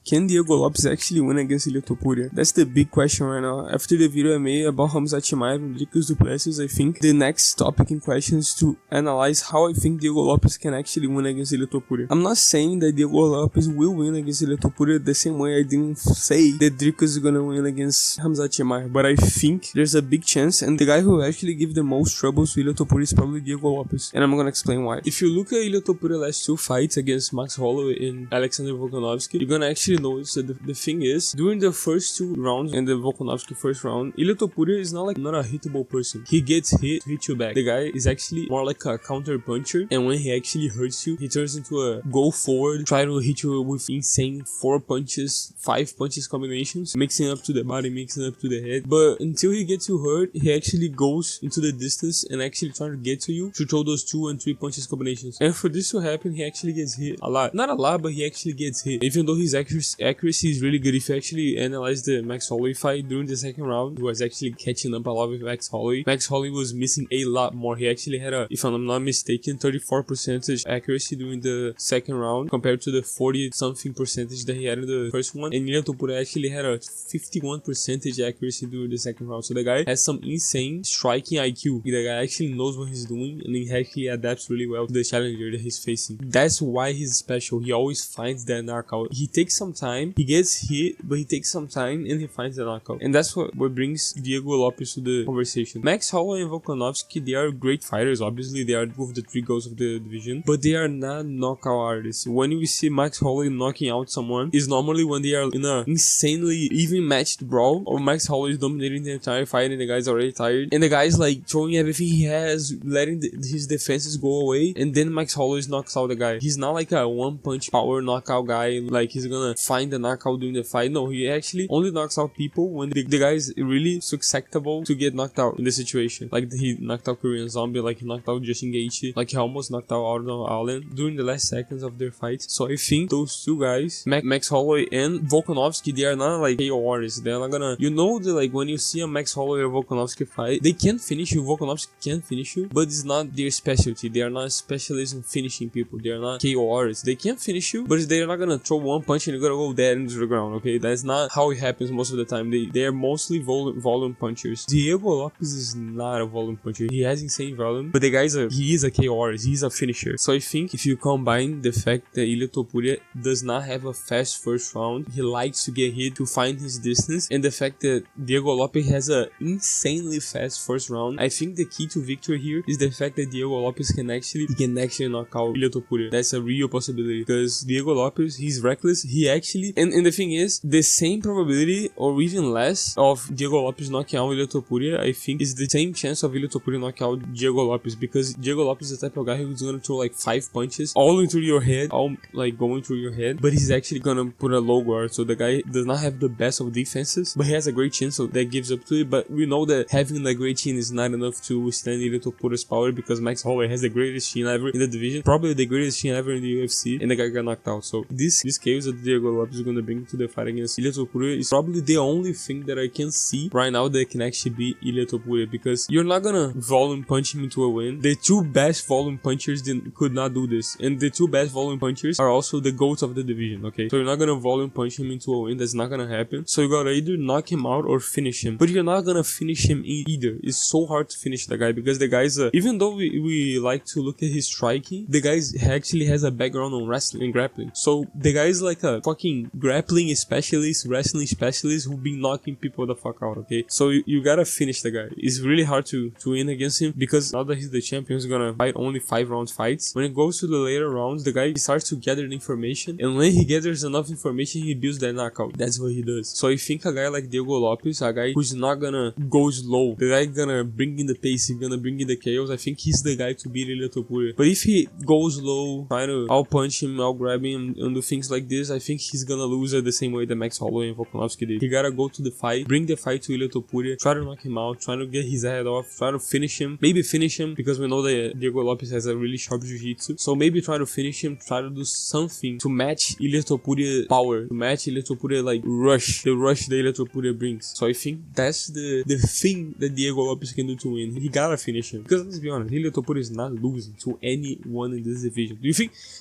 Can Diego Lopes actually win against Ilia Topuria? That's the big question right now. After the video I made about Hamza Chimaev and Dricus du Plessis, I think the next topic in question is to analyze how I think Diego Lopes can actually win against Ilia Topuria. I'm not saying that Diego Lopes will win against Ilia Topuria the same way I didn't say that Dricus is gonna win against Hamza Chimaev, but I think there's a big chance, and the guy who actually give the most troubles to Ilia Topuria is probably Diego Lopes, and I'm gonna explain why. If you look at Ilia Topuria's last two fights against Max Holloway and Alexander Volkanovski, you're gonna actually notice that the thing is, during the first two rounds and the Volkanovski first round, Ilia Topuria is not a hittable person. He gets hit you back. The guy is actually more like a counter puncher, and when he actually hurts you, he turns into a go forward, try to hit you with insane 4 punches, 5 punches combinations, mixing up to the body, mixing up to the head. But until he gets you hurt, he actually goes into the distance and actually trying to get to you to throw those 2 and 3 punches combinations. And for this to happen, he actually gets hit a lot. Not a lot, but he actually gets hit. Even though his accuracy is really good, if you actually analyze the Max Holloway fight during the second round, he was actually catching up a lot with Max Holloway. Max Holloway was missing a lot more. He actually had if I'm not mistaken, 34% accuracy during the second round compared to the 40 something percentage that he had in the first one. And Ilia Topuria actually had a 51% accuracy during the second round. So the guy has some insane striking IQ. The guy actually knows what he's doing, and he actually adapts really well to the challenger that he's facing. That's why he's special. He always finds that knockout. He takes some time, he gets hit, but he takes some time and he finds the knockout. And that's what brings Diego Lopes to the conversation. Max Holloway and Volkanovski, they are great fighters. Obviously, they are two of the 3 goals of the division, but they are not knockout artists. When we see Max Holloway knocking out someone, is normally when they are in a insanely even matched brawl, or Max Holloway is dominating the entire fight and the guy's already tired, and the guy's like throwing everything he has, letting his defenses go away, and then Max Holloway knocks out the guy. He's not like a one-punch power knockout guy, like he's gonna find the knockout during the fight. No, he actually only knocks out people when the guy is really susceptible to get knocked out in the situation. Like he knocked out Korean Zombie, like he knocked out Justin Gaethje, like he almost knocked out Arnold Allen during the last seconds of their fight. So I think those two guys, Max Holloway and Volkanovski, they are not like KO artists. They're not gonna, you know, like when you see a Max Holloway or Volkanovski fight, they can finish you. Volkanovski can finish you, but it's not their specialty. They are not specialists in finishing people. They are not KO artists. They can finish you, but they're not gonna throw one punch and you're gonna go dead into the ground. Okay, that's not how it happens most of the time. They are mostly volume punchers. Diego Lopes is not a volume puncher. He has insane volume, but the guy he is a KO artist. He's a finisher. So I think if you combine the fact that Ilia Topuria does not have a fast first round, he likes to get hit to find his distance, and the fact that Diego Lopes has a insanely fast first round, I think the key to victory here is the fact that Diego Lopes can actually knock out Ilia Topuria. That's a real possibility, because Diego Lopes, he's reckless. He actually, and the thing is, the same probability or even less of Diego Lopes knocking out Ilia Topuria, I think is the same chance of Ilia Topuria knocking out Diego Lopes, because Diego Lopes is the type of guy who's gonna throw like 5 punches all into your head, all like going through your head, but he's actually gonna put a low guard. So the guy does not have the best of defenses, but he has a great chin, so that gives up to it. But we know that having a great chin is not enough to withstand Ilia Topuria's power, because Max Holloway has the greatest chin ever in the division, probably the greatest chin ever in the UFC, and the guy got knocked out. So this chaos that Diego Lopes is gonna bring to the fight against Ilia Topuria is probably the only thing that I can see right now that can actually beat Ilia Topuria, because you're not gonna volume punch him into a win. The 2 best volume punchers could not do this, and the 2 best volume punchers are also the GOATs of the division. Okay, so you're not gonna volume punch him into a win. That's not gonna happen. So you gotta either knock him out or finish him, but you're not gonna finish him either. It's so hard to finish the guy, because the guy's even though we like to look at his striking, the guy actually has a background on wrestling and grappling. So the guy's like a fucking grappling specialist, wrestling specialist who been knocking people the fuck out. Okay, so you gotta finish the guy. It's really hard to win against him, because now that he's the champion, he's gonna fight only 5-round fights. When it goes to the later rounds, the guy starts to gather the information, and when he gathers enough information, he builds that knockout. That's what he does. So I think a guy like Diego Lopes, a guy who's not gonna go slow, the guy gonna bring in the pace, he's gonna bring in the chaos, I think he's the guy to beat Ilia Topuria. But if he goes low, trying to out-punch him, out-grab him, and do things like this, I think he's gonna lose it the same way that Max Holloway and Volkanovski did. He gotta go to the fight, bring the fight to Ilia Topuria, try to knock him out, try to get his head off, try to finish him, maybe finish him, because we know that Diego Lopes has a really sharp jiu-jitsu. So maybe try to finish him, try to do something to match Ilia Topuria's power, to match Ilia Topuria like the rush that Ilia Topuria brings. So I think that's the thing that Diego Lopes can do to win. He gotta finish him, because let's be honest, Ilia Topuria is not losing to anyone in this division. Do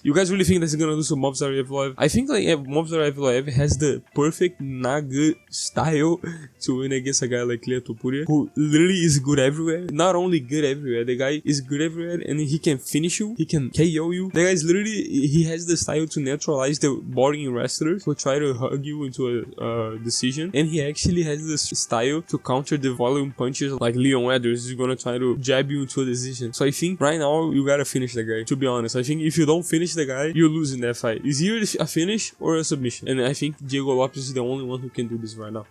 you guys really think that he's gonna lose to Movsar Evloev? I think like Movsar Evloev has the perfect Naga style to win against a guy like Ilia Topuria, who literally is good everywhere. Not only good everywhere, the guy is good everywhere and he can finish you, he can KO you. The guy is literally, he has the style to neutralize the boring wrestlers who try to hug you into a decision, and he actually has this style to counter the volume punches like Leon Edwards is gonna try to jab you into a decision. So I think right now you gotta finish the guy. To be honest, I think if you don't finish the guy, you're losing that fight. It's either a finish or a submission, and I think Diego Lopes is the only one who can do this right now.